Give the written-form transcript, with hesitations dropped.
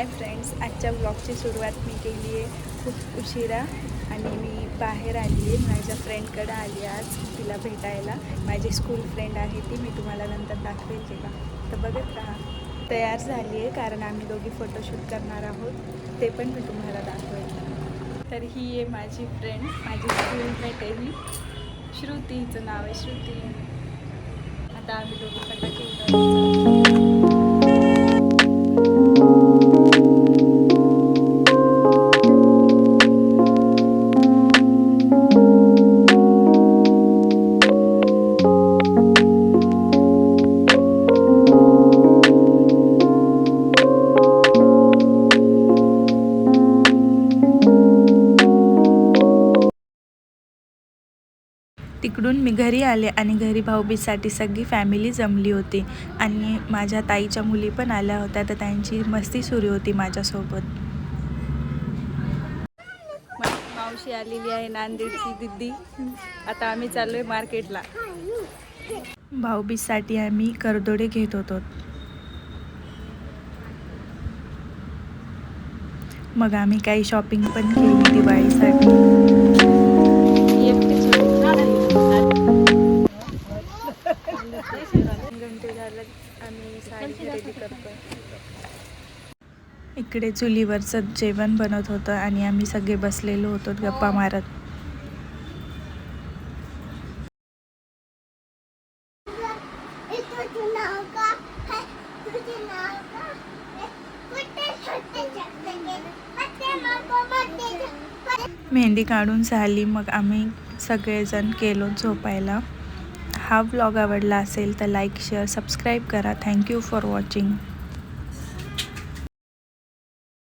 Hi friends, आजच्या ब्लॉगची सुरुवात मी केली आहे खूप उशिरा आणि मी बाहेर आली आहे. माझ्या फ्रेंडकडे आली आज तिला भेटायला. माझी स्कूल फ्रेंड आहे ती, मी तुम्हाला नंतर दाखवेल तिला, तर बघत राहा. तयार झाली आहे कारण आम्ही दोघी फोटोशूट करणार आहोत, ते पण मी तुम्हाला दाखवेल. तर ही आहे माझी फ्रेंड, माझी स्कूलमेट आहे ही, श्रुती हिचं नाव आहे, श्रुती. आता आम्ही दोघी फटाके उडवतो. तिकडून मी घरी आले आणि घरी भाऊबीजसाठी सगळी फॅमिली जमली होती आणि माझ्या ताईच्या मुली पण आल्या होत्या, तर त्यांची मस्ती सुरू होती माझ्यासोबत. मावशी आलेली आहे, नांदेडची दिदी. आता आम्ही चाललोय मार्केटला. भाऊबीजसाठी आम्ही करदोडे घेत होतो. मग आम्ही काही शॉपिंग पण केली दिवाळीसाठी. घंटे झालं आम्ही साडी खरेदी करतो. इकडे चुलीवरचं जेवण बनत होतं आणि आम्ही सगळे बसलेलो होतो गप्पा मारत. मेहंदी काढून झाली, मग आम्ही सगळेजण गेलो झोपायला. हा व्लॉग आवडला असेल तर लाईक, शेअर, सबस्क्राईब करा. Thank you for watching.